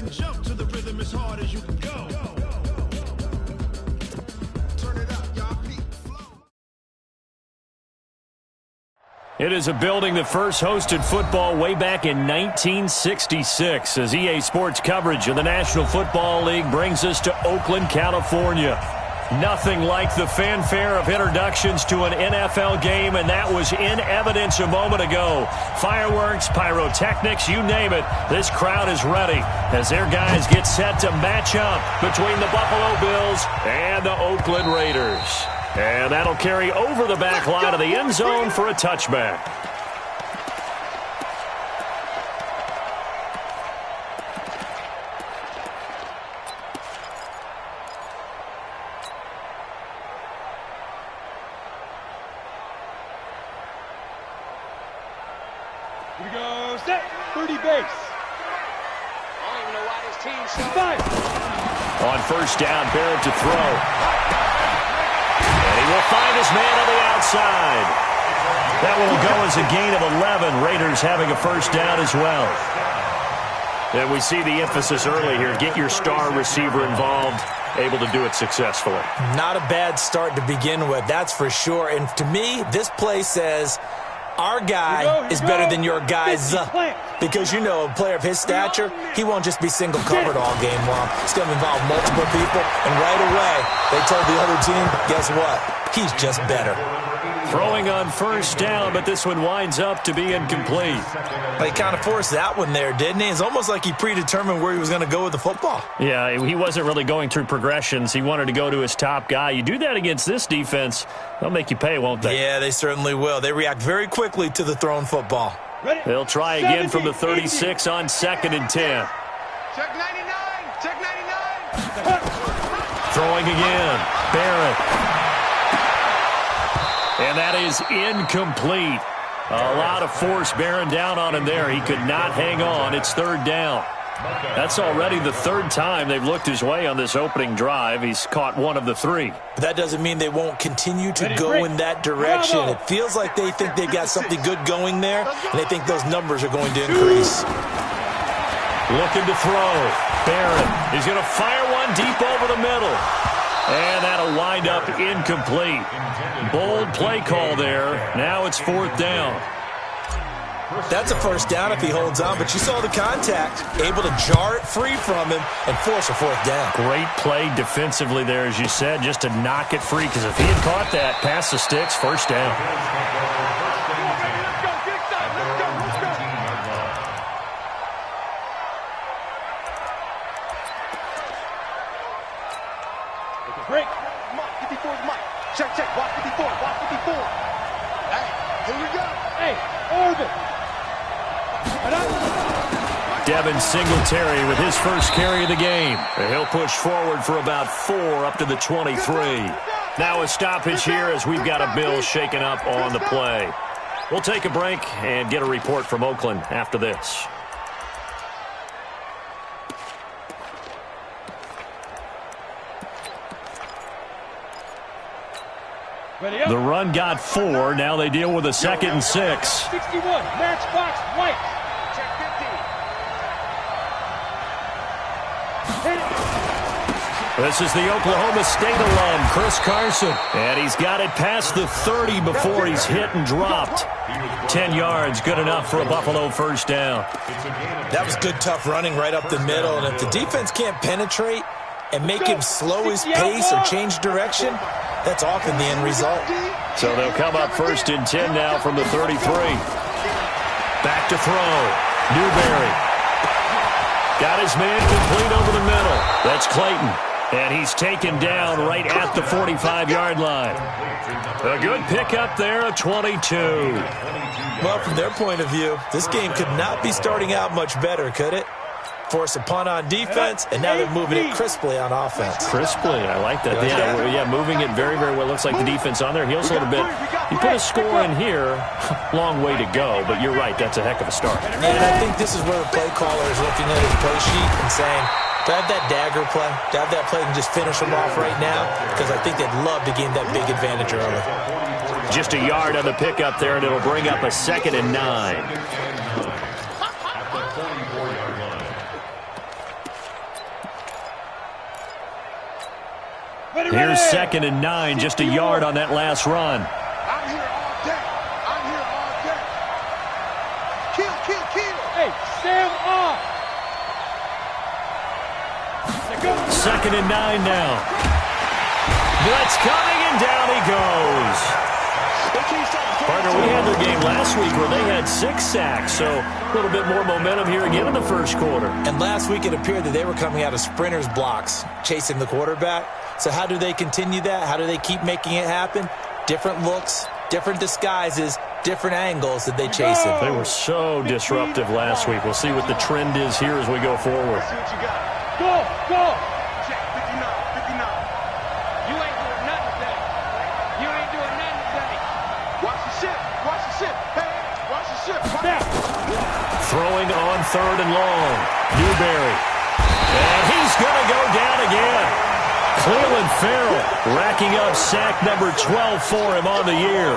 and jump to the rhythm as hard as you can go. Turn it up, y'all. Feet flow. It is a building that first hosted football way back in 1966 as EA Sports coverage of the National Football League brings us to Oakland, California. Nothing like the fanfare of introductions to an NFL game, and that was in evidence a moment ago. Fireworks, pyrotechnics, you name it. This crowd is ready as their guys get set to match up between the Buffalo Bills and the Oakland Raiders. And that'll carry over the back line of the end zone for a touchback. Here we go, set, 30 base. I don't even know why this team's so... On first down, Barrett to throw. And he will find his man on the outside. That will go as a gain of 11. Raiders having a first down as well. And we see the emphasis early here. Get your star receiver involved, able to do it successfully. Not a bad start to begin with, that's for sure. And to me, this play says... Our guy is better than your guy's, because, you know, a player of his stature, he won't just be single covered all game long. It's going to involve multiple people, and right away, they told the other team, guess what? He's just better. Throwing on first down, but this one winds up to be incomplete. Well, he kind of forced that one there, didn't he? It's almost like he predetermined where he was going to go with the football. Yeah, he wasn't really going through progressions. He wanted to go to his top guy. You do that against this defense, they'll make you pay, won't they? Yeah, they certainly will. They react very quickly to the thrown football. They'll try again from the 36 on 2nd and 10. Check 99! Check 99! Throwing again. Barrett. And that is incomplete. A lot of force bearing down on him there. He could not hang on. It's 3rd down. That's already the 3rd time they've looked his way on this opening drive. He's caught one of the 3. But that doesn't mean they won't continue to go in that direction. It feels like they think they've got something good going there, and they think those numbers are going to increase. Looking to throw. Barrett. He's going to fire one deep over the middle. And that'll wind up incomplete. Bold play call there. Now it's 4th down. That's a first down if he holds on, but you saw the contact. Able to jar it free from him and force a 4th down. Great play defensively there, as you said, just to knock it free, because if he had caught that, past the sticks, first down. Break. Mike, 54 is Mike. Check, check. Watch 54. Watch 54. Hey, here we go. Hey, Orvin. Devin Singletary with his first carry of the game. He'll push forward for about 4 up to the 23. Now a stoppage here as we've got a Bill shaken up on the play. We'll take a break and get a report from Oakland after this. The run got 4. Now they deal with a 2nd and 6. 61, Matchbox White. Check 50. This is the Oklahoma State alum, Chris Carson. And he's got it past the 30 before he's hit and dropped. 10 yards, good enough for a Buffalo first down. That was good, tough running right up the middle. And if the defense can't penetrate and make him slow his pace or change direction, that's often the end result. So they'll come up 1st and 10 now from the 33. Back to throw. Newberry. Got his man complete over the middle. That's Clayton. And he's taken down right at the 45-yard line. A good pickup there, a 22. Well, from their point of view, this game could not be starting out much better, could it? Force a punt on defense, and now they're moving it crisply on offense. Crisply, I like that. Yeah, moving it very, very well. Looks like the defense on there. Heels a little bit. You put a score in here, long way to go, but you're right, that's a heck of a start. And I think this is where the play caller is looking at his play sheet and saying, do I have that dagger play? Do I have that play and just finish them off right now? Because I think they'd love to gain that big advantage early. Just a yard on the pickup there, and it'll bring up a 2nd and 9. Here's 2nd and 9, just a yard on that last run. I'm here all day. I'm here all day. Kill, kill, kill. Hey, stand off. 2nd and 9 now. Blitz coming, and down he goes. Partner, we had their game last week where they had 6 sacks, so a little bit more momentum here again in the first quarter. And last week it appeared that they were coming out of sprinters blocks, chasing the quarterback. So how do they continue that? How do they keep making it happen? Different looks, different disguises, different angles that they chase him. They were so disruptive last week. We'll see what the trend is here as we go forward. See what you got. Go, go. Check 59, 59. You ain't doing nothing today. You ain't doing nothing today. Watch the ship. Watch the ship. Hey, watch the ship. Snap. Throwing on 3rd and long. Newberry. And he's going to go down again. Cleveland Farrell racking up sack number 12 for him on the year.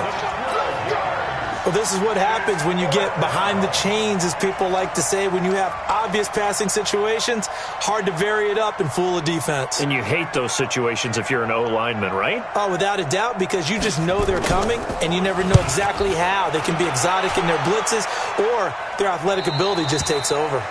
Well, this is what happens when you get behind the chains, as people like to say. When you have obvious passing situations, hard to vary it up and fool a defense. And you hate those situations if you're an O-lineman, right? Oh, without a doubt, because you just know they're coming, and you never know exactly how. They can be exotic in their blitzes, or their athletic ability just takes over.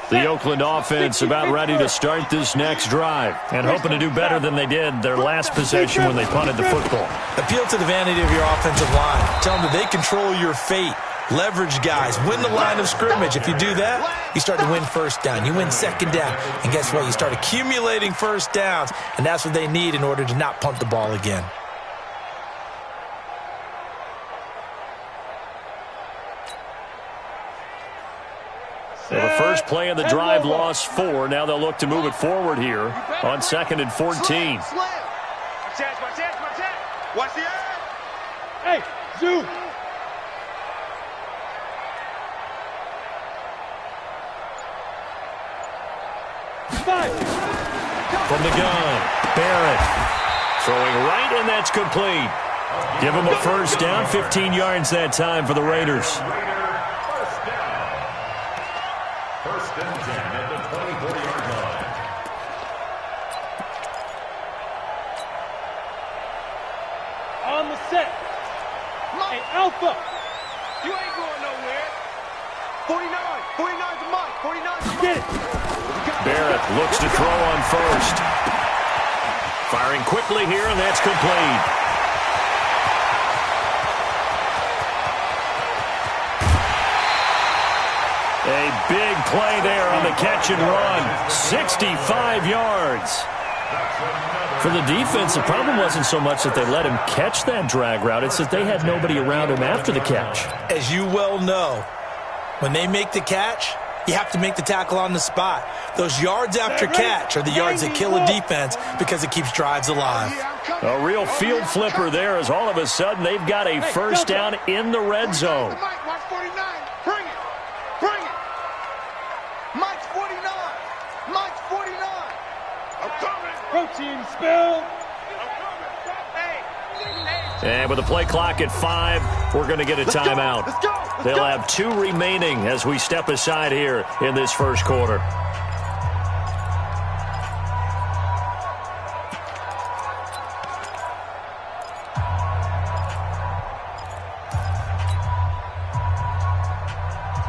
The Oakland offense about ready to start this next drive and hoping to do better than they did their last possession when they punted the football. Appeal to the vanity of your offensive line. Tell them that they control your fate. Leverage guys. Win the line of scrimmage. If you do that, you start to win first down. You win second down. And guess what? You start accumulating first downs. And that's what they need in order to not punt the ball again. So the first play of the drive lost 4. Now they'll look to move it forward here on 2nd and 14. Slam. Watch that, watch that, watch that. Watch the air. Hey, zoo. From the gun, Barrett throwing right, and that's complete. Give him a first down, 15 yards that time for the Raiders. First and 10 at the 24-yard line. On the set. Hey, Alpha. You ain't going nowhere. 49. 49 to Mike. 49 to Mike. Get it. Barrett looks to throw on first. Firing quickly here, and that's complete. A big play there on the catch and run. 65 yards. For the defense, the problem wasn't so much that they let him catch that drag route. It's that they had nobody around him after the catch. As you well know, when they make the catch, you have to make the tackle on the spot. Those yards after catch are the yards that kill a defense because it keeps drives alive. A real field flipper there as all of a sudden they've got a first down in the red zone. Mike, watch 49. Bring it. Bring it. Mike's 49. Mike's 49. I'm coming. Protein spill. And with the play clock at 5, we're going to get a timeout. Let's go. Let's They'll go. have 2 remaining as we step aside here in this first quarter.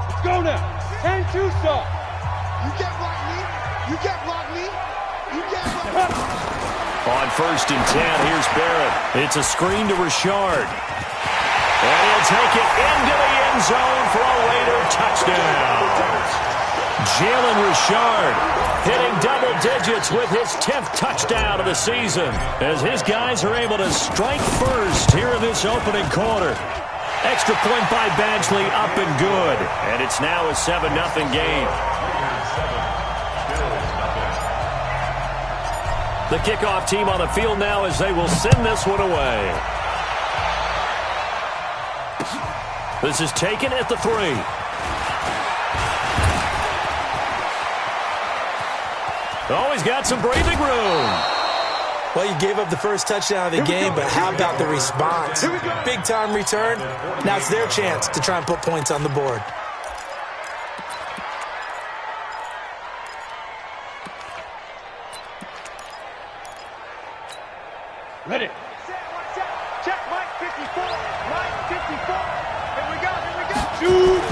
Let's go now. 10-2 stop. You get block me. You get block me. You get block me. On first and 10, here's Barrett. It's a screen to Richard. And he'll take it into the end zone for a Raider touchdown. Jalen Richard hitting double digits with his 10th touchdown of the season as his guys are able to strike first here in this opening quarter. Extra point by Badgley up and good. And it's now a 7-0 game. The kickoff team on the field now as they will send this one away. This is taken at the 3. Oh, he's got some breathing room. Well, you gave up the first touchdown of the game, but how about the response? Big-time return. Now it's their chance to try and put points on the board. Ready. Check, Mike 54. Mike 54. Here we go. Shoot.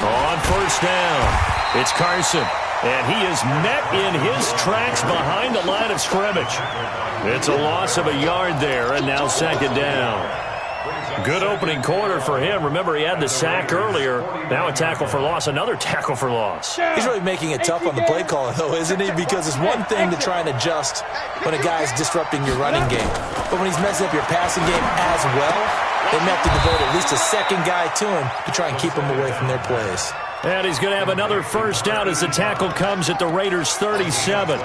On first down, it's Carson. And he is met in his tracks behind the line of scrimmage. It's a loss of a yard there, and now second down. Good opening quarter for him. Remember, he had the sack earlier. Now a tackle for loss, another tackle for loss. He's really making it tough on the play caller, though, isn't he? Because it's one thing to try and adjust when a guy's disrupting your running game. But when he's messing up your passing game as well, they may have to devote at least a second guy to him to try and keep him away from their plays. And he's going to have another first down as the tackle comes at the Raiders' 37.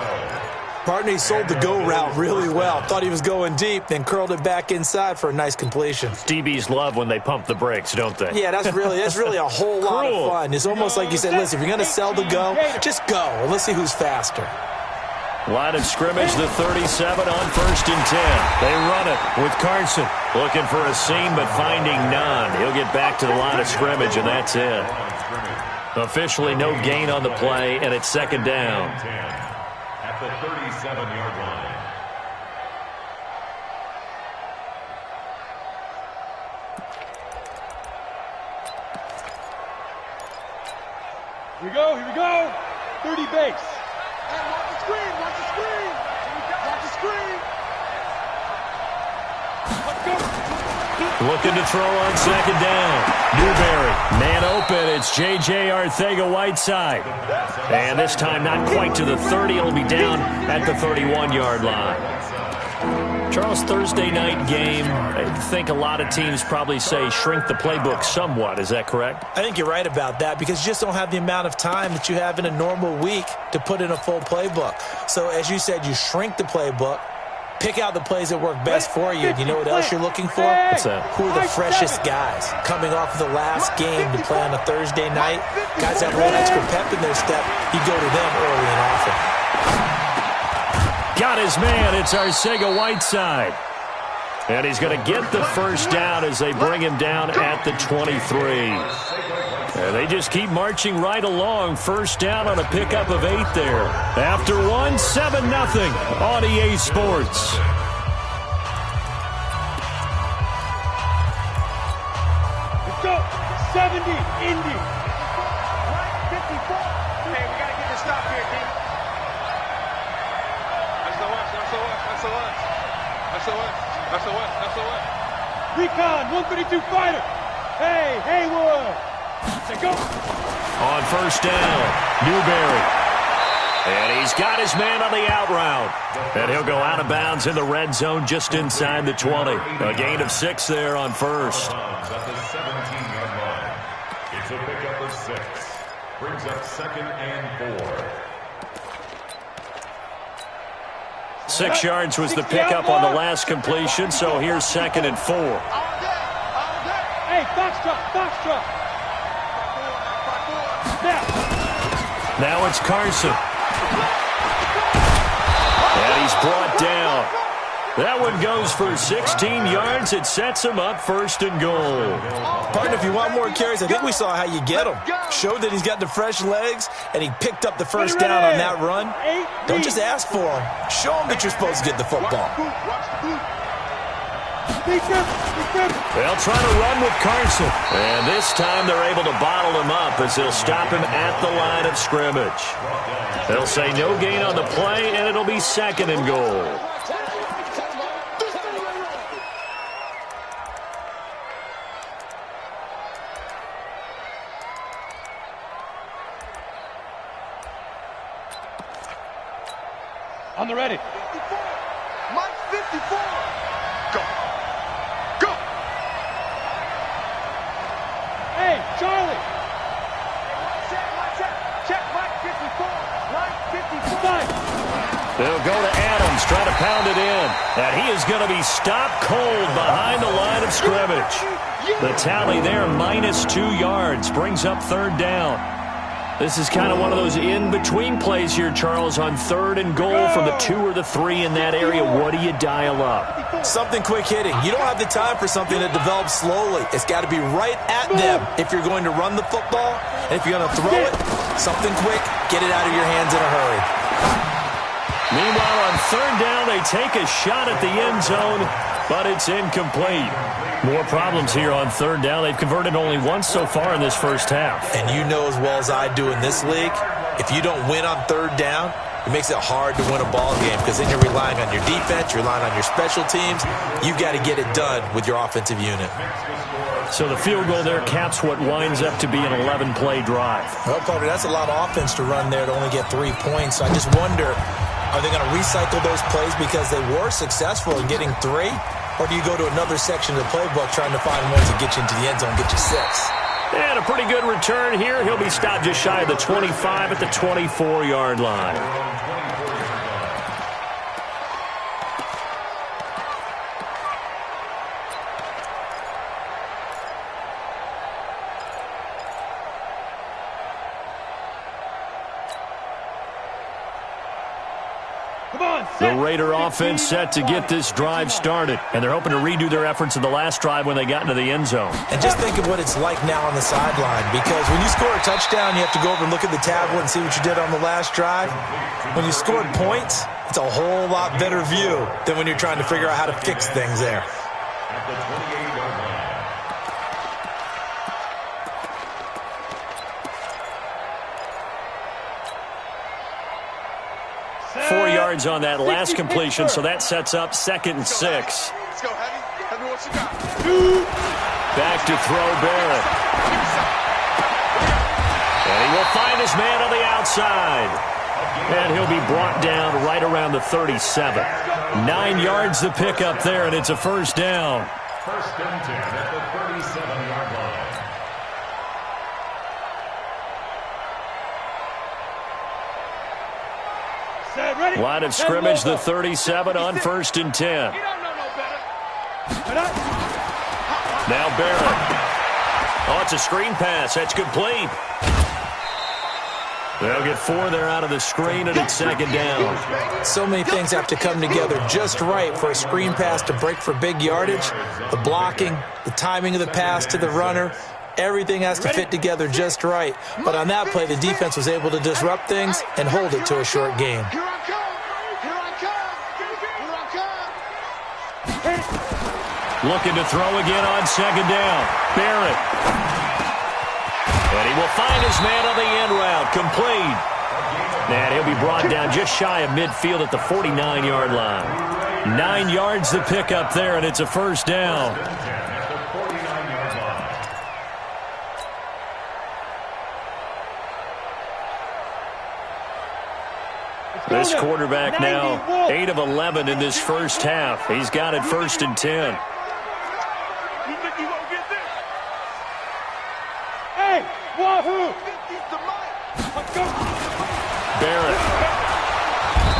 Partner, he sold the go route really well. Thought he was going deep, then curled it back inside for a nice completion. DBs love when they pump the brakes, don't they? Yeah, that's really a whole lot of fun. It's almost like you said, listen, if you're going to sell the go, just go. And let's see who's faster. Line of scrimmage, the 37 on first and 10. They run it with Carson. Looking for a seam, but finding none. He'll get back to the line of scrimmage, and that's it. Officially no gain on the play, and it's second down. At the 37-yard line. Here we go. 30 base. Hey, watch the screen. Watch the screen. Let's go. Looking to throw on second down. Newberry, man open. It's J.J. Arcega-Whiteside. And this time not quite to the 30. It'll be down at the 31-yard line. Charles, Thursday night game, I think a lot of teams probably say shrink the playbook somewhat. Is that correct? I think you're right about that because you just don't have the amount of time that you have in a normal week to put in a full playbook. So as you said, you shrink the playbook, pick out the plays that work best for you. And you know what else you're looking for? What's that? Who are the freshest guys coming off of the last game to play on a Thursday night? Guys that have a little extra pep in their step, you go to them early and often. Got his man. It's Arcega-Whiteside. And he's going to get the first down as they bring him down at the 23. And they just keep marching right along. First down on a pickup of 8 there. After one, 7-0 on EA Sports. Let's go. 70, Indy. 54. Hey, we got to get this stop here, D. SOS. Recon, 132 fighter. Hey, Haywood. Let's go. On first down, Newberry. And he's got his man on the out route. And he'll go out of bounds in the red zone just inside the 20. A gain of 6 there on first. At the 17-yard line. It's a pickup of 6. Brings up 2nd and 4. 6 yards was the pickup on the last completion, so here's 2nd and 4. Hey, Foxtrot. Now it's Carson. And he's brought down. That one goes for 16 yards. It sets him up 1st and goal. Partner, if you want more carries, I think we saw how you get them. Showed that he's got the fresh legs, and he picked up the first down on that run. Don't just ask for them. Show them that you're supposed to get the football. They'll try to run with Carson. And this time they're able to bottle him up as they'll stop him at the line of scrimmage. They'll say no gain on the play, and it'll be 2nd and goal. On the ready. 54. Mike 54. Go. Hey, Charlie. Check Mike 54. Mike 54. They'll go to Adams, try to pound it in. And he is going to be stopped cold behind the line of scrimmage. The tally there, -2 yards, brings up 3rd down. This is kind of one of those in-between plays here, Charles, on 3rd and goal from the 2 or the 3 in that area. What do you dial up? Something quick hitting. You don't have the time for something that develops slowly. It's got to be right at them if you're going to run the football. And if you're going to throw it, something quick, get it out of your hands in a hurry. Meanwhile, on 3rd down, they take a shot at the end zone, but it's incomplete. More problems here on 3rd down. They've converted only once so far in this first half. And you know as well as I do in this league, if you don't win on 3rd down, it makes it hard to win a ball game because then you're relying on your defense, you're relying on your special teams. You've got to get it done with your offensive unit. So the field goal there caps what winds up to be an 11-play drive. Well, Carter, that's a lot of offense to run there to only get 3 points. So I just wonder, are they going to recycle those plays because they were successful in getting 3? Or do you go to another section of the playbook trying to find ones that get you into the end zone, get you 6? And a pretty good return here. He'll be stopped just shy of the 25 at the 24-yard line. The Raider offense set to get this drive started, and they're hoping to redo their efforts in the last drive when they got into the end zone. And just think of what it's like now on the sideline, because when you score a touchdown, you have to go over and look at the tablet and see what you did on the last drive. When you scored points, it's a whole lot better view than when you're trying to figure out how to fix things there. At the 28-yard line. 4 yards on that last completion, so that sets up 2nd and 6. Let's go, Heavy. Heavy, what you got? Back to throw Barrett. And he will find his man on the outside. And he'll be brought down right around the 37. 9 yards to pick up there, and it's a first down. 1st and 10 at the 37-yard line. Line of scrimmage, the 37 on 1st and 10. You don't know no better. Now Barrett. Oh, it's a screen pass. That's complete. They'll get 4 there out of the screen, and it's 2nd down. So many things have to come together just right for a screen pass to break for big yardage. The blocking, the timing of the pass to the runner, everything has to fit together just right. But on that play, the defense was able to disrupt things and hold it to a short game. Here I come. Here I come. Here I come. Looking to throw again on 2nd down. Barrett. And he will find his man on the end route. Complete. And he'll be brought down just shy of midfield at the 49-yard line. 9 yards to pick up there, and it's a first down. At the 49-yard line. This quarterback now 8 of 11 in this first half. He's got it 1st and 10. You think you gonna get this? Hey, wahoo! Let's go. Barrett.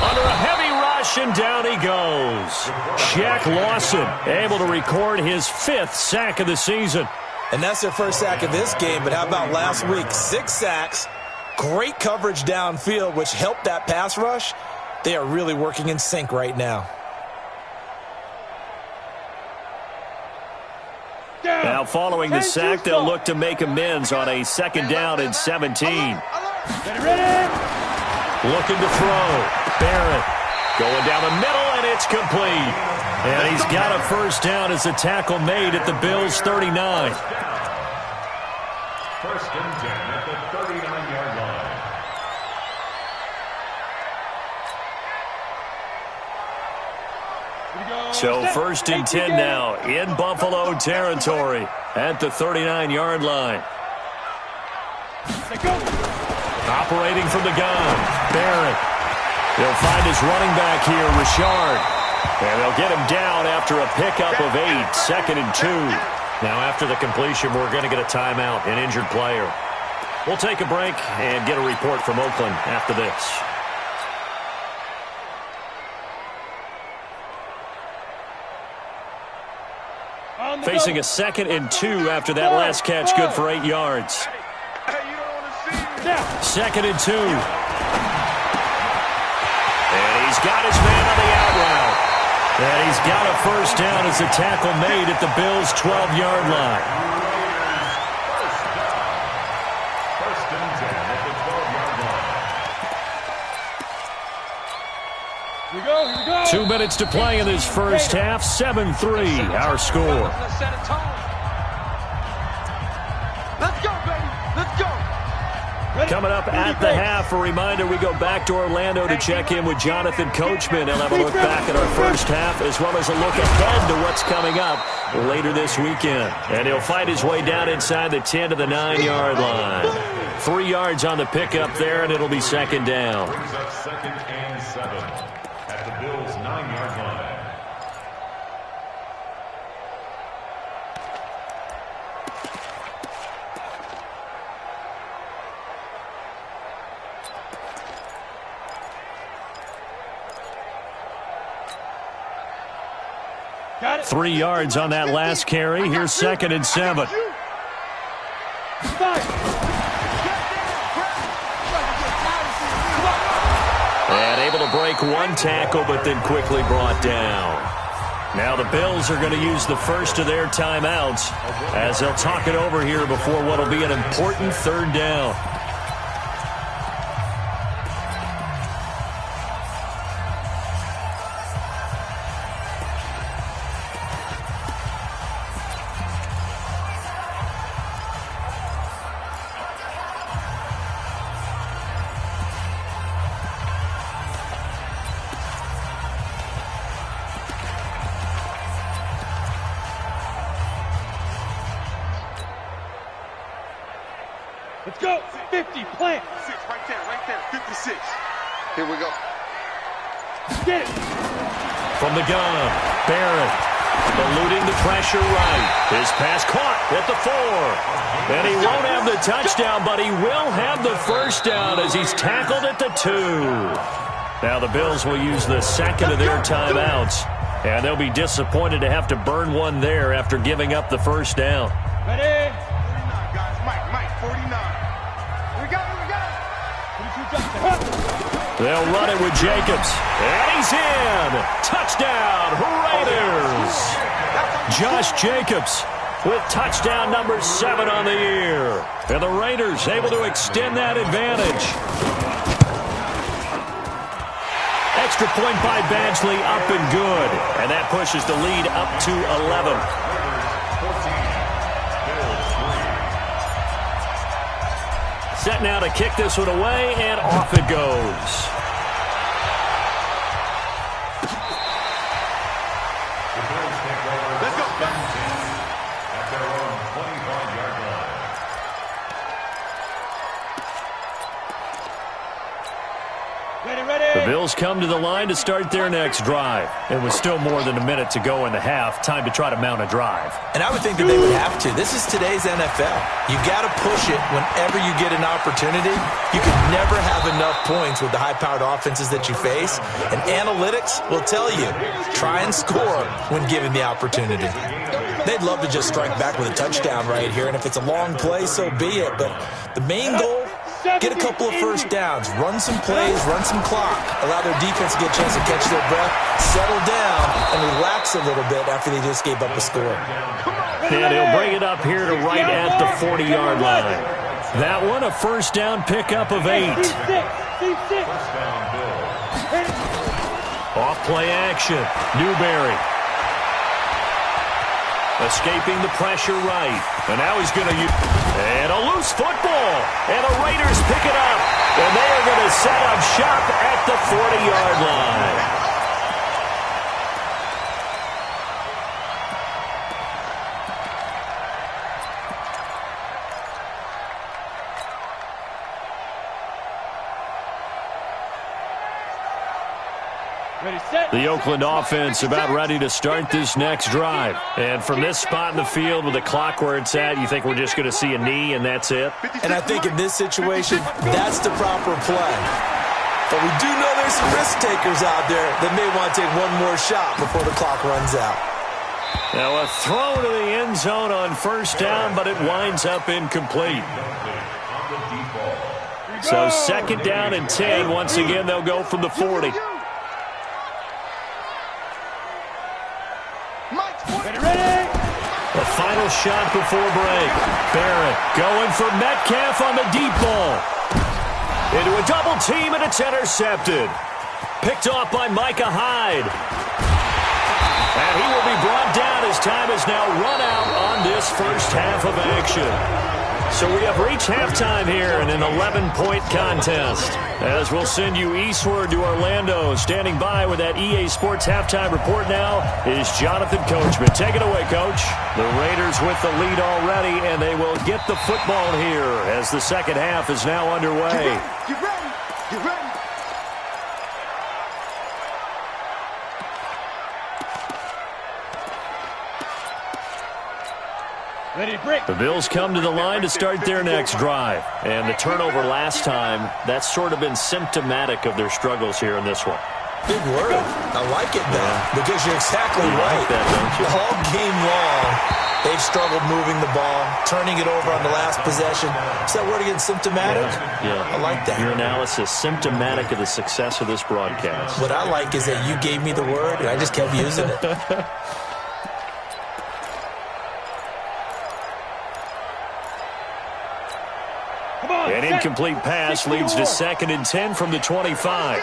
Under a heavy rush, and down he goes. Shaq Lawson able to record his 5th sack of the season. And that's their first sack of this game, but how about last week? 6 sacks. Great coverage downfield, which helped that pass rush. They are really working in sync right now. Now following the sack, they'll look to make amends on a 2nd down and 17. Looking to throw. Barrett going down the middle, and it's complete. And he's got a first down as the tackle made at the Bills' 39. 1st and 10 at the 39-yard line. So 1st and 10 now in Buffalo territory at the 39-yard line. Operating from the gun, Barrett. He'll find his running back here, Richard. And they'll get him down after a pickup of 8, 2nd and 2. Now after the completion, we're going to get a timeout, an injured player. We'll take a break and get a report from Oakland after this. Facing a 2nd and 2 after that last catch, good for 8 yards. Hey, you don't want to see me. 2nd and 2. And he's got his man on the out route. And he's got a first down as the tackle made at the Bills' 12-yard line. First and 10 at the 12-yard line. Here we go, here we go. 2 minutes to play in this first half. 7-3, our score. Let's set a tone. Let's go, baby. Let's go. Coming up at the half, a reminder, we go back to Orlando to check in with Jonathan Coachman. He'll have a look back at our first half as well as a look ahead to what's coming up later this weekend. And he'll fight his way down inside the 10 to the 9-yard line. 3 yards on the pickup there, and it'll be 2nd down. Brings up 2nd and 7 at the Bills' 9-yard line. Got it. 3 yards on that last carry. Here's 2nd and 7. And able to break one tackle, but then quickly brought down. Now the Bills are going to use the first of their timeouts as they'll talk it over here before what will be an important 3rd down. Let's go. 50, plant. 6, right there, 56. Here we go. Get it. From the gun, Barrett eluding the pressure right. His pass caught at the 4. And he won't have the touchdown, but he will have the first down as he's tackled at the 2. Now the Bills will use the 2nd of their timeouts, and they'll be disappointed to have to burn one there after giving up the first down. Ready. 49, guys. Mike, 49. Here we go. They'll run it with Jacobs. And he's in. Touchdown, Raiders. Josh Jacobs with touchdown number 7 on the year. And the Raiders able to extend that advantage. Extra point by Badgley, up and good. And that pushes the lead up to 11. Set now to kick this one away, and off it goes. Let's go. At their own 25-yard line. The Bills come to the line to start their next drive. It was still more than a minute to go in the half. Time to try to mount a drive. And I would think that they would have to. This is today's NFL. You got to push it whenever you get an opportunity. You can never have enough points with the high-powered offenses that you face. And analytics will tell you, try and score when given the opportunity. They'd love to just strike back with a touchdown right here. And if it's a long play, so be it. But the main goal, get a couple of first downs, run some plays, run some clock, allow their defense to get a chance to catch their breath, settle down, and relax a little bit after they just gave up a score. And he'll bring it up here to right at the 40-yard line. That one, a first down pickup of 8. Off play action, Newberry. Escaping the pressure right. And now he's going to use... And a loose football. And the Raiders pick it up. And they are going to set up shop at the 40-yard line. The Oakland offense about ready to start this next drive. And from this spot in the field with the clock where it's at, you think we're just going to see a knee and that's it? And I think in this situation, that's the proper play. But we do know there's some risk takers out there that may want to take one more shot before the clock runs out. Now a throw to the end zone on first down, but it winds up incomplete. On the deep ball. So 2nd down and 10. Once again, they'll go from the 40. The final shot before break. Barrett going for Metcalf on the deep ball. Into a double team, and it's intercepted. Picked off by Micah Hyde. And he will be brought down as time has now run out on this first half of action. So we have reached halftime here in an 11-point contest. As we'll send you eastward to Orlando. Standing by with that EA Sports halftime report now is Jonathan Coachman. Take it away, Coach. The Raiders with the lead already, and they will get the football here as the second half is now underway. Get ready. Get ready. The Bills come to the line to start their next drive. And the turnover last time, that's sort of been symptomatic of their struggles here in this one. Big word. I like it, though, because you're exactly You right. like that, don't you? All game long, they've struggled moving the ball, turning it over on the last possession. Is that word again, symptomatic? Yeah. I like that. Your analysis, symptomatic of the success of this broadcast. What I like is that you gave me the word, and I just kept using it. An incomplete pass leads to 2nd and 10 from the 25.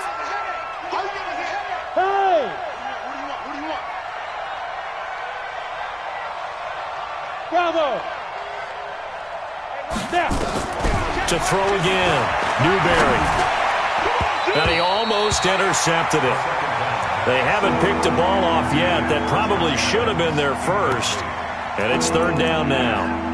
Bravo. To throw again, Newberry. And he almost intercepted it. They haven't picked a ball off yet. That probably should have been their first. And it's 3rd down now.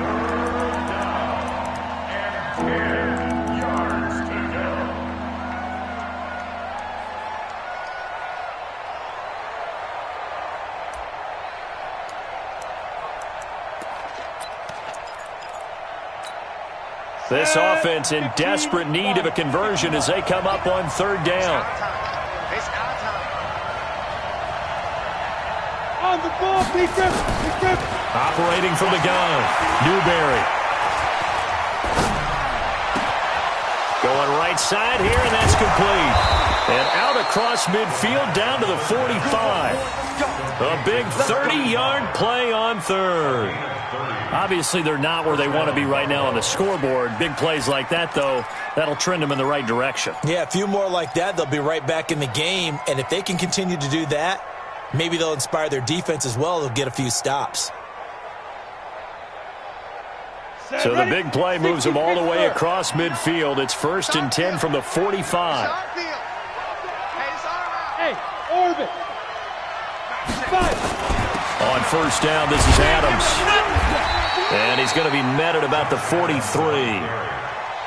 This offense in desperate need of a conversion as they come up on 3rd down. It's our time. On the ball, defense. Operating from the gun, Newberry. Going right side here, and that's complete. And out across midfield down to the 45. A big 30-yard play on 3rd. Obviously, they're not where they want to be right now on the scoreboard. Big plays like that, though, that'll trend them in the right direction. Yeah, a few more like that, they'll be right back in the game. And if they can continue to do that, maybe they'll inspire their defense as well. They'll get a few stops. So the big play moves them all the way across midfield. It's 1st and 10 from the 45. Hey, orbit. On 1st down, this is Adams. And he's going to be met at about the 43.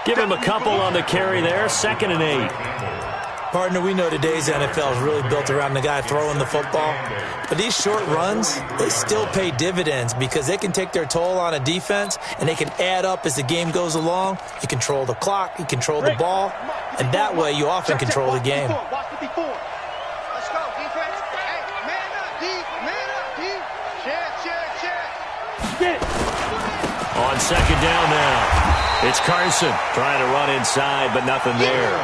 Give him a couple on the carry there. 2nd and 8. Partner, we know today's NFL is really built around the guy throwing the football. But these short runs, they still pay dividends because they can take their toll on a defense and they can add up as the game goes along. You control the clock, you control the ball, and that way you often control the game. Let's go, defense. Hey, man up, D. Man up, D. Check. Get it. On 2nd down now, it's Carson trying to run inside, but nothing there.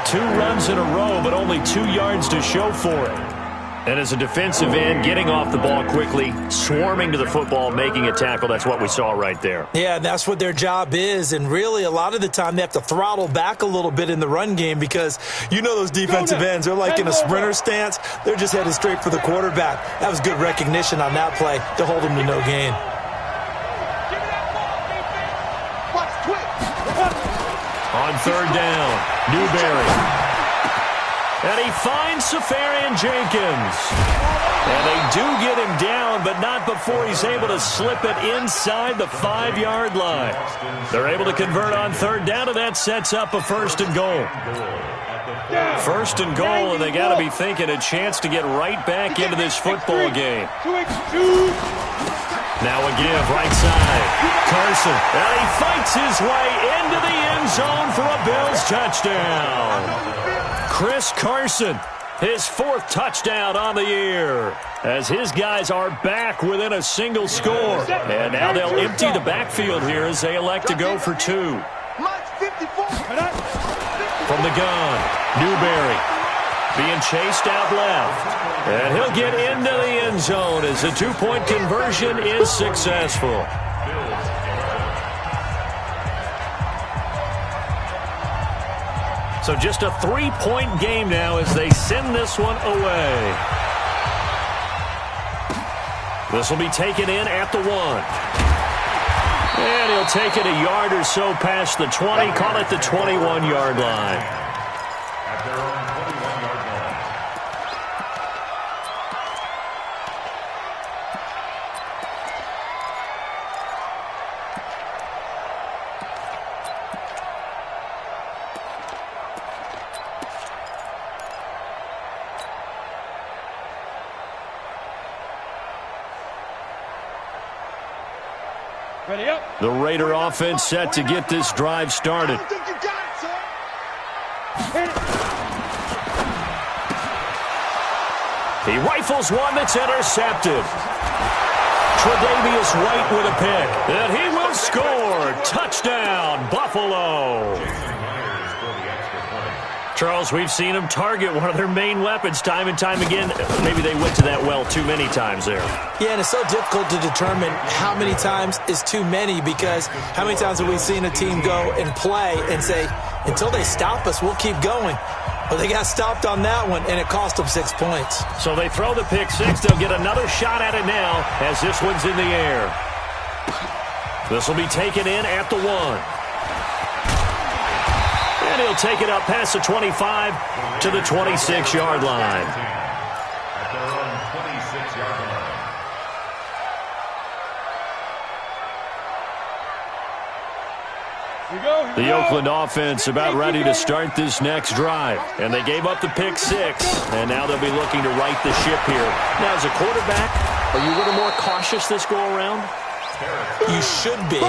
2 runs in a row, but only 2 yards to show for it. And as a defensive end, getting off the ball quickly, swarming to the football, making a tackle, that's what we saw right there. Yeah, that's what their job is. And really, a lot of the time, they have to throttle back a little bit in the run game because you know those defensive ends, they're like in a sprinter stance. They're just headed straight for the quarterback. That was good recognition on that play to hold them to no gain. On 3rd down, Newberry. And he finds Safarian Jenkins. And they do get him down, but not before he's able to slip it inside the 5-yard line. They're able to convert on 3rd down, and that sets up a 1st and goal. 1st and goal, and they got to be thinking a chance to get right back into this football game. Now a give, right side. Carson, and he fights his way into the end zone for a Bills touchdown. Chris Carson, his 4th touchdown on the year, as his guys are back within a single score. And now they'll empty the backfield here as they elect to go for 2. Mike 54. from the gun. Newberry being chased out left. And he'll get into the end zone as the two-point conversion is successful. So just a three-point game now as they send this one away. This will be taken in at the 1. And he'll take it a yard or so past the 20, call it the 21-yard line. At their own 21-yard line. Ready up. The Raider offense set to get this drive started. I don't think you got it, son. Hit it. He rifles one that's intercepted. Tre'Davious White with a pick. And he will score. Touchdown, Buffalo. Charles, we've seen them target one of their main weapons time and time again. Maybe they went to that well too many times there. Yeah, and it's so difficult to determine how many times is too many, because how many times have we seen a team go and play and say, until they stop us, we'll keep going. Well, they got stopped on that one, and it cost them 6 points. So they throw the pick six. They'll get another shot at it now as this one's in the air. This will be taken in at the 1. And he'll take it up past the 25 to the 26-yard line. At their own 26-yard line. The Oakland offense about ready to start this next drive. And they gave up the pick six. And now they'll be looking to right the ship here. Now, as a quarterback, are you a little more cautious this go-around? You should be,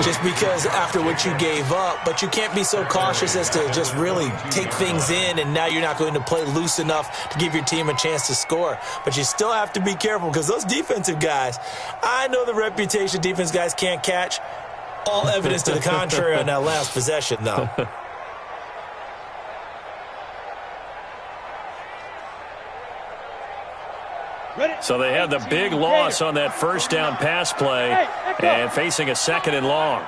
just because after what you gave up, but you can't be so cautious as to just really take things in, and now you're not going to play loose enough to give your team a chance to score. But you still have to be careful, because those defensive guys, I know the reputation defense guys can't catch. All evidence to the contrary on that last possession, though. So they had the big loss on that first down pass play and facing a second and long.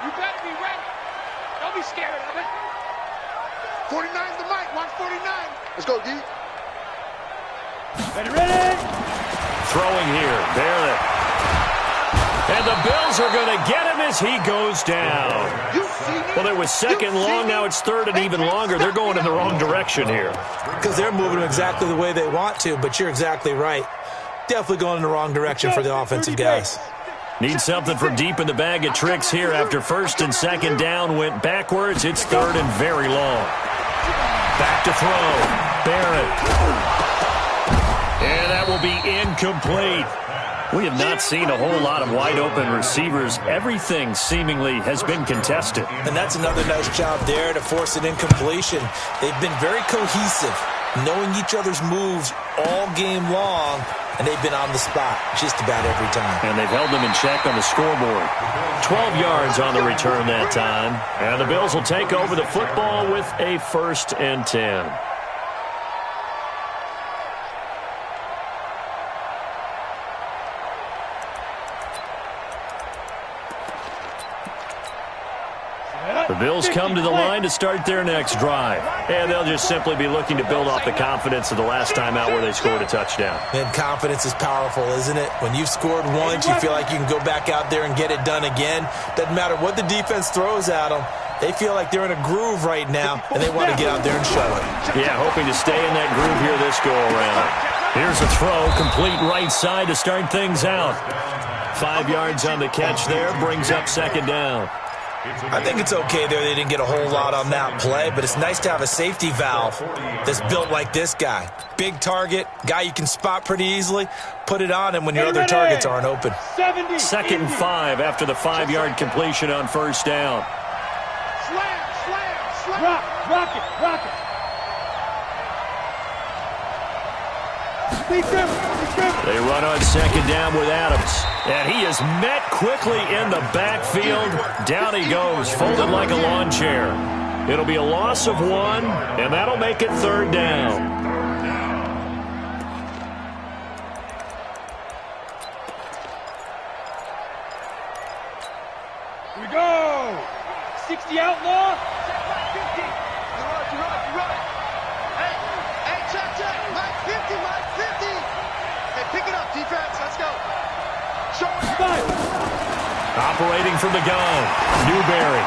You better be ready. Don't be scared of it. 49's the mic. Watch 49. Let's go, D. Ready. Throwing here. Barrett. And the Bills are going to get him as he goes down. Well, it was second long. Now it's third and even longer. They're going in the wrong direction here. Because they're moving them exactly the way they want to, but you're exactly right. Definitely going in the wrong direction for the offensive guys. Need something from deep in the bag of tricks here. After first and second down went backwards, it's third and very long. Back to throw. Barrett. And that will be incomplete. We have not seen a whole lot of wide-open receivers. Everything seemingly has been contested. And that's another nice job there to force an incompletion. They've been very cohesive, knowing each other's moves all game long, and they've been on the spot just about every time. And they've held them in check on the scoreboard. 12 yards on the return that time. And the Bills will take over the football with a 1st and 10. The Bills come to the line to start their next drive. And they'll just simply be looking to build off the confidence of the last time out where they scored a touchdown. And confidence is powerful, isn't it? When you've scored once, you feel like you can go back out there and get it done again. Doesn't matter what the defense throws at them. They feel like they're in a groove right now, and they want to get out there and show it. Yeah, hoping to stay in that groove here this go-around. Here's a throw, complete right side to start things out. 5 yards on the catch there, brings up second down. I think it's okay there. They didn't get a whole lot on that play, but it's nice to have a safety valve that's built like this guy. Big target, guy you can spot pretty easily. Put it on him when your other targets aren't open. 2nd and 5 after the 5-yard completion on first down. Slam. Rock it. They run on second down with Adams. And he is met quickly in the backfield. Down he goes, folded like a lawn chair. It'll be a loss of 1, and that'll make it third down. Here we go. 60 outlaw. You're right. Hey, check. Mike 50. Hey, pick it up, defense. Let's go. Show it. Operating from the gun, Newberry.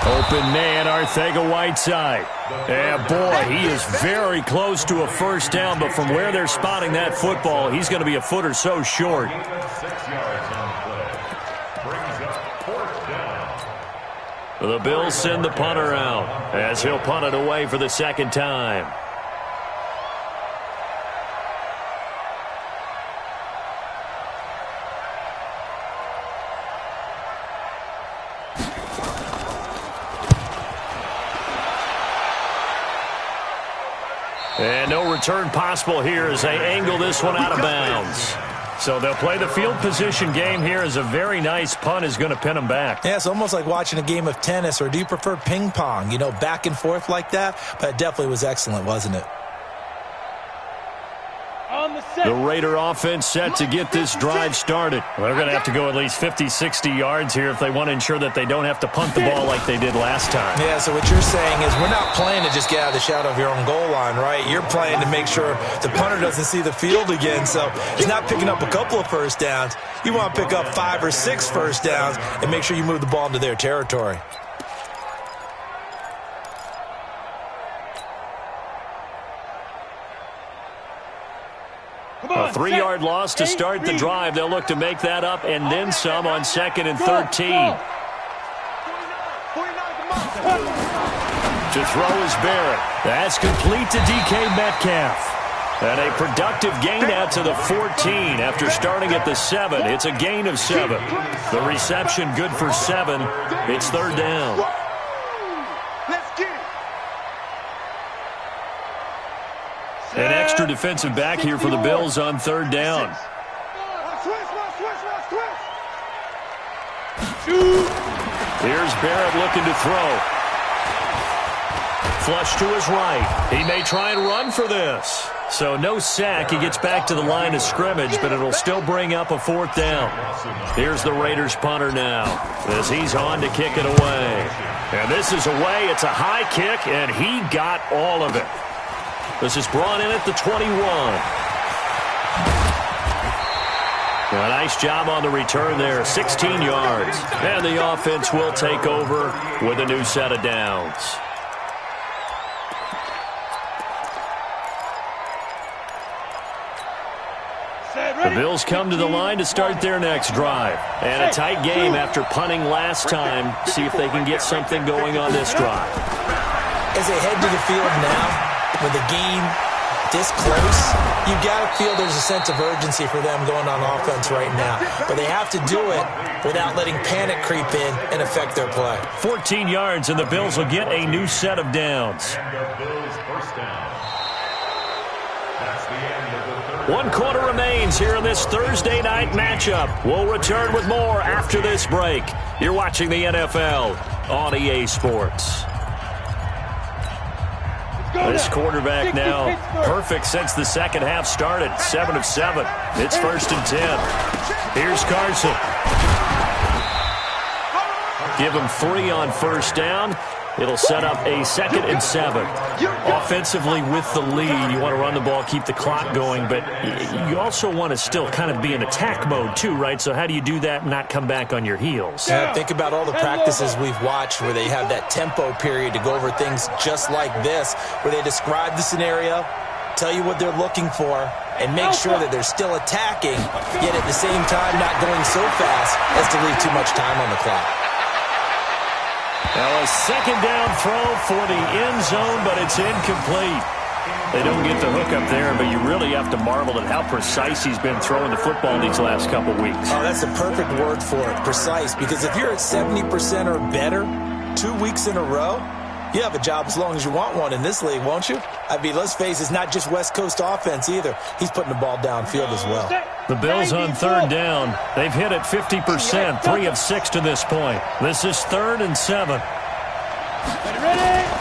Open man, Arcega-Whiteside. Yeah, boy, he is very close to a first down, but from where they're spotting that football, he's going to be a foot or so short. 6 yards on the play. Brings up fourth down. The Bills send the punter out as he'll punt it away for the second time. And no return possible here as they angle this one out of bounds. So they'll play the field position game here as a very nice punt is going to pin them back. Yeah, it's almost like watching a game of tennis, or do you prefer ping pong? You know, back and forth like that? But it definitely was excellent, wasn't it? The Raider offense set to get this drive started. They're going to have to go at least 50, 60 yards here if they want to ensure that they don't have to punt the ball like they did last time. Yeah, so what you're saying is we're not playing to just get out of the shadow of your own goal line, right? You're playing to make sure the punter doesn't see the field again. So he's not picking up a couple of first downs. You want to pick up 5 or 6 first downs and make sure you move the ball into their territory. A 3-yard loss to start the drive. They'll look to make that up and then some on 2nd and 13. To throw is Barrett. That's complete to DK Metcalf. And a productive gain out to the 14 after starting at the 7. It's a gain of 7. The reception good for 7. It's third down. An extra defensive back here for the Bills on third down. Here's Barrett looking to throw. Flush to his right. He may try and run for this. So no sack. He gets back to the line of scrimmage, but it'll still bring up a fourth down. Here's the Raiders punter now as he's on to kick it away. And this is away. It's a high kick, and he got all of it. This is brought in at the 21. A nice job on the return there, 16 yards. And the offense will take over with a new set of downs. The Bills come to the line to start their next drive. And a tight game after punting last time. See if they can get something going on this drive. As they head to the field now, with the game this close, you've got to feel there's a sense of urgency for them going on offense right now. But they have to do it without letting panic creep in and affect their play. 14 yards, and the Bills will get a new set of downs. One quarter remains here in this Thursday night matchup. We'll return with more after this break. You're watching the NFL on EA Sports. This quarterback now perfect since the second half started. 7 of 7. It's 1st and 10. Here's Carson. Give him 3 on first down. It'll set up a 2nd and 7. Offensively with the lead, you want to run the ball, keep the clock going, but you also want to still kind of be in attack mode too, right? So how do you do that and not come back on your heels? Yeah, think about all the practices we've watched where they have that tempo period to go over things just like this, where they describe the scenario, tell you what they're looking for, and make sure that they're still attacking, yet at the same time not going so fast as to leave too much time on the clock. Now a second down throw for the end zone, but it's incomplete. They don't get the hook up there, but you really have to marvel at how precise he's been throwing the football these last couple weeks. Oh, that's the perfect word for it, precise, because if you're at 70% or better 2 weeks in a row, you have a job as long as you want one in this league, won't you? I mean, let's face it, it's not just West Coast offense either. He's putting the ball downfield as well. The Bills on third down. They've hit it 50%, 3 of 6 to this point. This is 3rd and 7. Ready?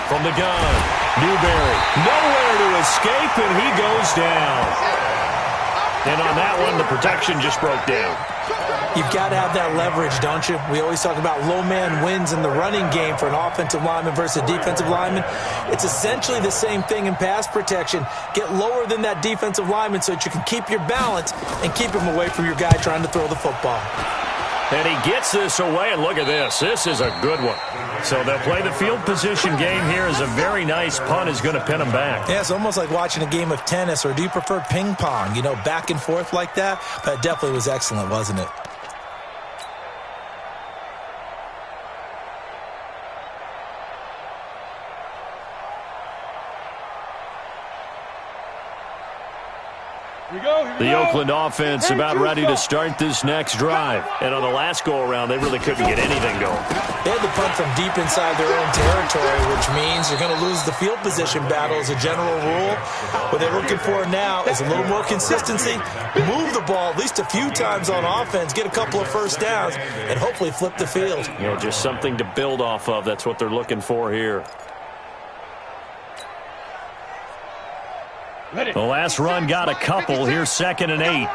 from the gun. Newberry, nowhere to escape, and he goes down. And on that one, the protection just broke down. You've got to have that leverage, don't you? We always talk about low man wins in the running game for an offensive lineman versus a defensive lineman. It's essentially the same thing in pass protection. Get lower than that defensive lineman so that you can keep your balance and keep him away from your guy trying to throw the football. And he gets this away, and look at this. This is a good one. So they'll play the field position game here as a very nice punt is going to pin them back. Yeah, it's almost like watching a game of tennis, or do you prefer ping pong? You know, back and forth like that? But it definitely was excellent, wasn't it? The Oakland offense about ready to start this next drive. And on the last go-around, they really couldn't get anything going. They had to punt from deep inside their own territory, which means you're going to lose the field position battle as a general rule. What they're looking for now is a little more consistency, move the ball at least a few times on offense, get a couple of first downs, and hopefully flip the field. You know, just something to build off of. That's what they're looking for here. The last run got a couple. Here's 2nd and 8.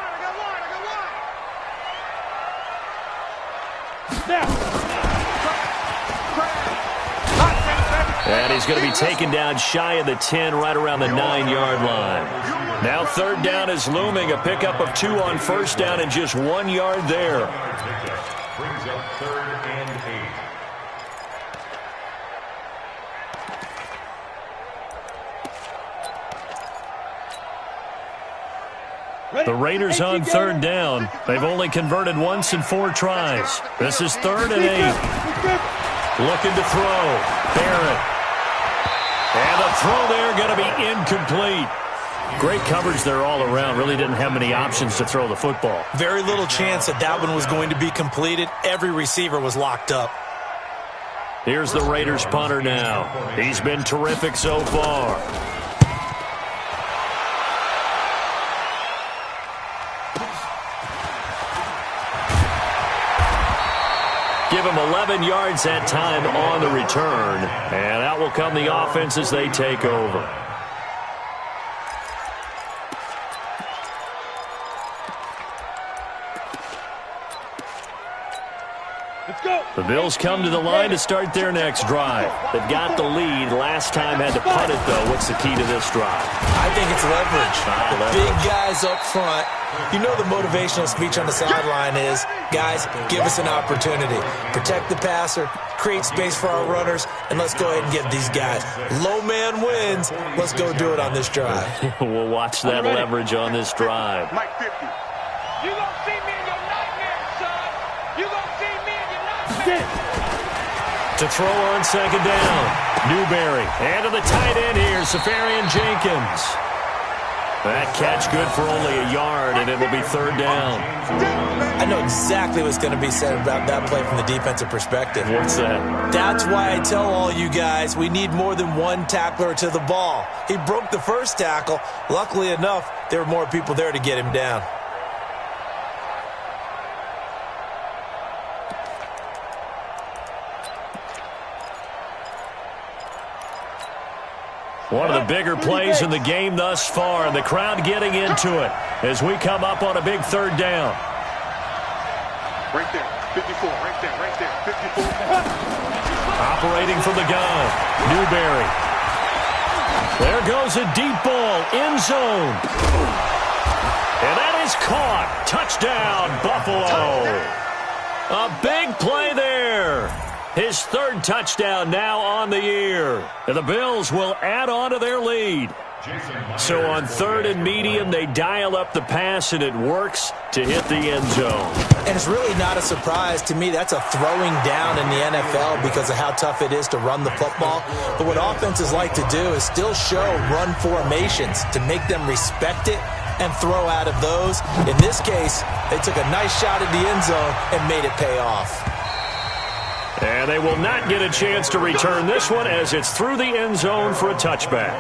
And he's going to be taken down shy of the 10, right around the 9-yard line. Now 3rd down is looming. A pickup of 2 on 1st down and just 1 yard there. Brings up 3rd and 8. The Raiders on 3rd down. They've only converted once in 4 tries. This is 3rd and 8. Looking to throw. Barrett. And the throw there going to be incomplete. Great coverage there all around. Really didn't have many options to throw the football. Very little chance that that one was going to be completed. Every receiver was locked up. Here's the Raiders punter now. He's been terrific so far. Give him 11 yards that time on the return. And out will come the offense as they take over. The Bills come to the line to start their next drive. They've got the lead. Last time had to punt it, though. What's the key to this drive? I think it's leverage. The big guys up front. You know the motivational speech on the sideline is, guys, give us an opportunity. Protect the passer, create space for our runners, and let's go ahead and get these guys. Low man wins. Let's go do it on this drive. We'll watch that leverage on this drive. Mike 50. You gonna see me in your nightmares, son. You gonna see me in your nightmares. To throw on 2nd down. Newberry. And to the tight end here, Safarian Jenkins. That catch good for only a yard, and it will be 3rd down. I know exactly what's going to be said about that play from the defensive perspective. What's that? That's why I tell all you guys we need more than one tackler to the ball. He broke the first tackle. Luckily enough, there were more people there to get him down. One of the bigger plays in the game thus far, and the crowd getting into it as we come up on a big 3rd down. Right there. 54. Right there. Right there. 54. Operating from the gun. Newberry. There goes a deep ball. End zone. And that is caught. Touchdown, Buffalo. A big play there. His 3rd touchdown now on the year. And the Bills will add on to their lead. So on 3rd and medium, they dial up the pass, and it works to hit the end zone. And it's really not a surprise to me. That's a throwing down in the NFL because of how tough it is to run the football. But what offenses like to do is still show run formations to make them respect it and throw out of those. In this case, they took a nice shot at the end zone and made it pay off. And they will not get a chance to return this one as it's through the end zone for a touchback.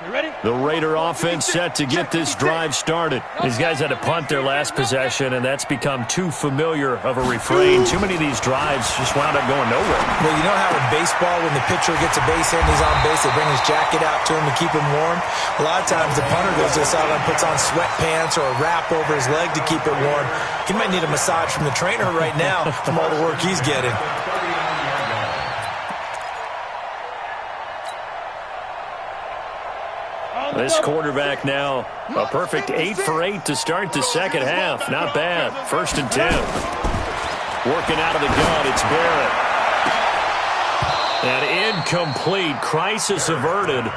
The Raider offense set to get this drive started. These guys had to punt their last possession, and that's become too familiar of a refrain. Too many of these drives just wound up going nowhere. Well, you know how in baseball, when the pitcher gets a base hit and he's on base, they bring his jacket out to him to keep him warm? A lot of times the punter goes this out and puts on sweatpants or a wrap over his leg to keep it warm. He might need a massage from the trainer right now from all the work he's getting. This quarterback now, a perfect 8 for 8 to start the second half. Not bad. 1st and 10. Working out of the gun, it's Barrett. And incomplete. Crisis averted.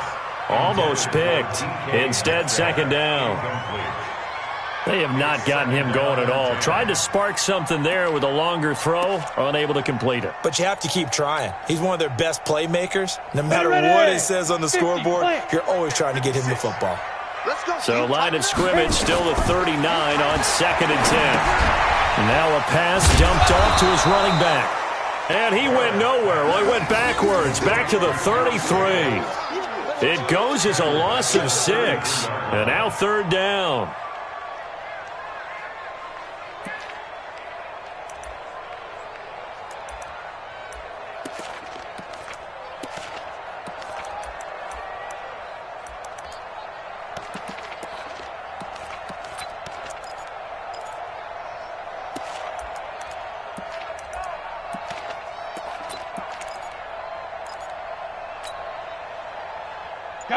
Almost picked. Instead, 2nd down. They have not gotten him going at all. Tried to spark something there with a longer throw, unable to complete it. But you have to keep trying. He's one of their best playmakers. No matter what it says on the scoreboard, you're always trying to get him the football. So line of scrimmage still at 39 on 2nd and 10. Now a pass dumped off to his running back. And he went nowhere. Well, he went backwards, back to the 33. It goes as a loss of 6. And now 3rd down.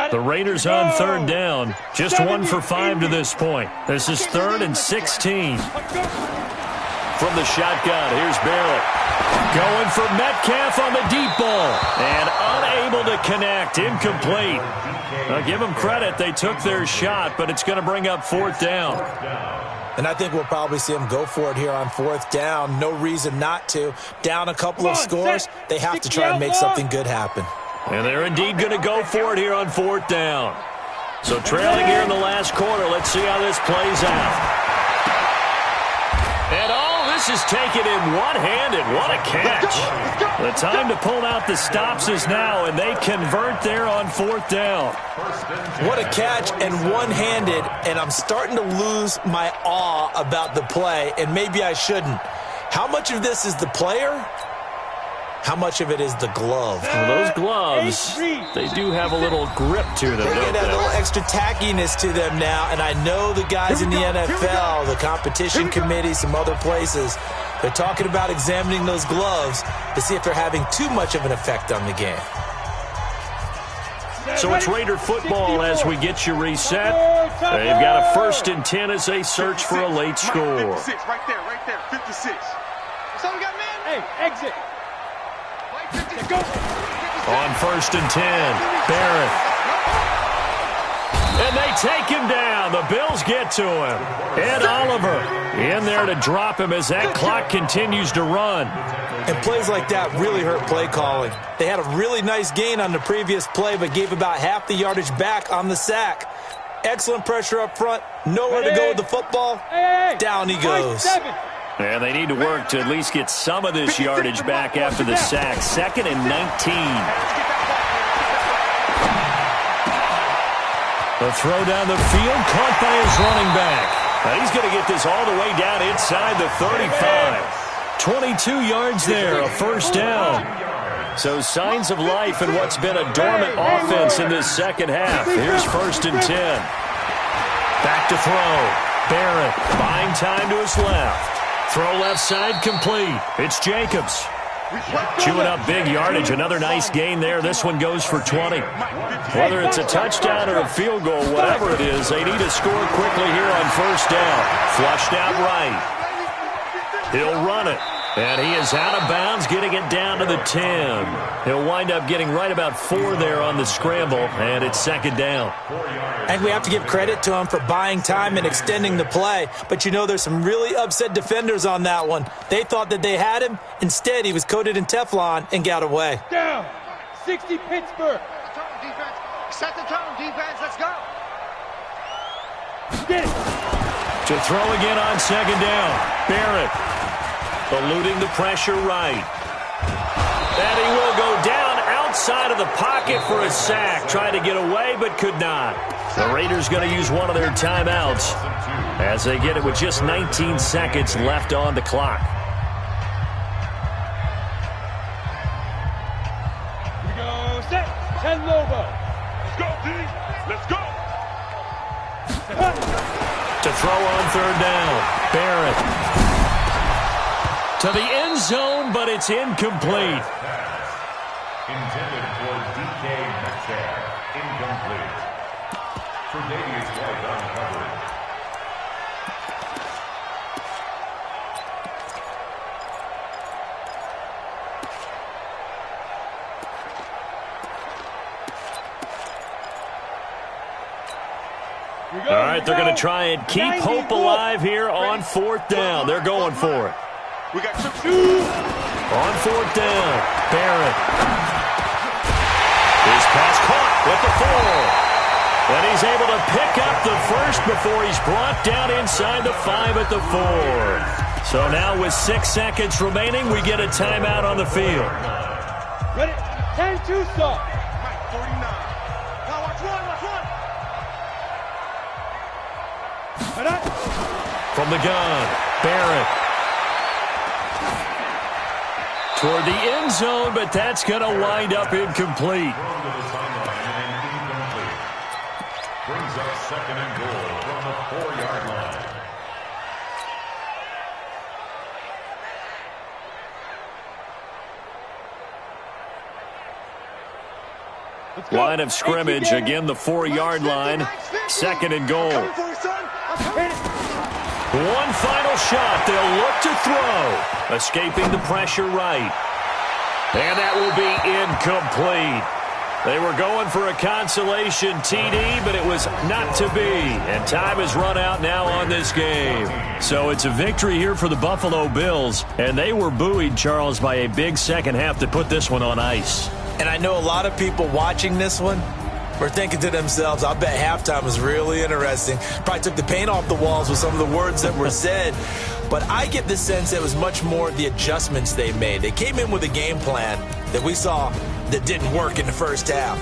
The Raiders on 3rd down. Just 1 for 5 to this point. This is 3rd and 16. From the shotgun, here's Barrett. Going for Metcalf on the deep ball. And unable to connect. Incomplete. Now give them credit. They took their shot, but it's going to bring up 4th down. And I think we'll probably see him go for it here on 4th down. No reason not to. Down a couple of scores, they have to try and make something good happen. And they're indeed going to go for it here on 4th down. So trailing here in the last quarter. Let's see how this plays out. And this is taken in one-handed. What a catch. The time to pull out the stops is now, and they convert there on 4th down. What a catch and one-handed, and I'm starting to lose my awe about the play, and maybe I shouldn't. How much of this is the player? How much of it is the glove? Well, those gloves, they do have a little grip to them, They don't get a little extra tackiness to them now, and I know the guys in the NFL, the competition committee, some other places, they're talking about examining those gloves to see if they're having too much of an effect on the game. So it's Raider football as we get you reset. They've got a 1st and 10 as they search for a late score. 56, right there, 56. Someone got man. Hey, exit. Go. On 1st and 10, Barrett. And they take him down. The Bills get to him. Ed Oliver in there to drop him as that clock continues to run. And plays like that really hurt play calling. They had a really nice gain on the previous play, but gave about half the yardage back on the sack. Excellent pressure up front. Nowhere to go with the football. Down he goes. And they need to work to at least get some of this yardage back after the sack. 2nd and 19. The throw down the field, caught by his running back. Now he's going to get this all the way down inside the 35. 22 yards there, a 1st down. So signs of life in what's been a dormant offense in this second half. Here's 1st and 10. Back to throw. Barrett buying time to his left. Throw left side complete. It's Jacobs. Chewing up big yardage. Another nice gain there. This one goes for 20. Whether it's a touchdown or a field goal, whatever it is, they need to score quickly here on 1st down. Flushed out right. He'll run it. And he is out of bounds, getting it down to the 10. He'll wind up getting right about 4 there on the scramble, and it's 2nd down. And we have to give credit to him for buying time and extending the play. But you know there's some really upset defenders on that one. They thought that they had him. Instead, he was coated in Teflon and got away. Down. 60 Pittsburgh. Set the tone, defense. Let's go. Get it. To throw again on 2nd down. Barrett eluding the pressure right. And he will go down outside of the pocket for a sack. Tried to get away, but could not. The Raiders going to use one of their timeouts as they get it with just 19 seconds left on the clock. Here we go, set, and Lobo. Let's go, D. Let's go. To throw on third down, Barrett. To the end zone, but it's incomplete. Intended for DK Metcalf. Incomplete. Tre'Davious White on coverage. All right, they're going to try and keep hope alive here on fourth down. They're going for it. We got some. On fourth down, Barrett. His pass caught with the 4. And he's able to pick up the first before he's brought down inside the 5 at the 4. So now with 6 seconds remaining, we get a timeout on the field. Ready? 10-2 stop. Mike 49. Now watch one. From the gun, Barrett. Toward the end zone, but that's going to wind up incomplete. Brings up second and goal from the 4-yard line. Line of scrimmage, again the 4-yard line. Second and goal. One final shot. They'll look to throw. Escaping the pressure right. And that will be incomplete. They were going for a consolation TD, but it was not to be. And time has run out now on this game. So it's a victory here for the Buffalo Bills. And they were buoyed, Charles, by a big second half to put this one on ice. And I know a lot of people watching this one were thinking to themselves, I bet halftime was really interesting. Probably took the paint off the walls with some of the words that were said. But I get the sense it was much more the adjustments they made. They came in with a game plan that we saw that didn't work in the first half.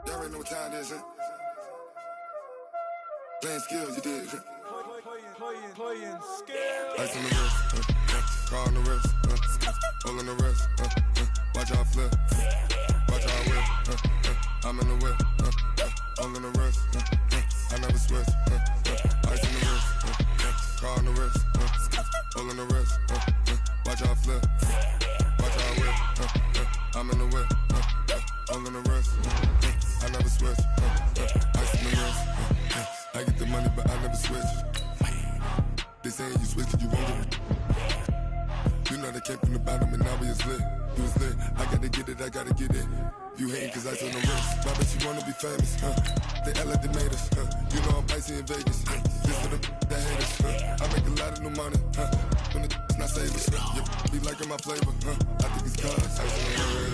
Y'all already know what time it is, huh? Playing skills, you did. Playing skills. Ice on the wrist, car on the wrist, hole in the wrist, watch out flip, watch out whip, I'm in the whip, hole in the wrist, I never switch, ice on the wrist, car on the wrist, hole in the wrist, watch out flip, watch out whip, I'm in the whip, hole in the wrist, I never switch, ice on the wrist, I get the money but I never switch. They saying you switch it, you won't get it. You know they came from the bottom and now we is lit. You was lit, I gotta get it, I gotta get it. You hating cause ice on the wrist. Why bet you wanna be famous, They act like they made us, You know I'm icy in Vegas, This for the that hate us, I make a lot of new money, When the not saving, be liking my flavor, I think it's cause ice on the wrist.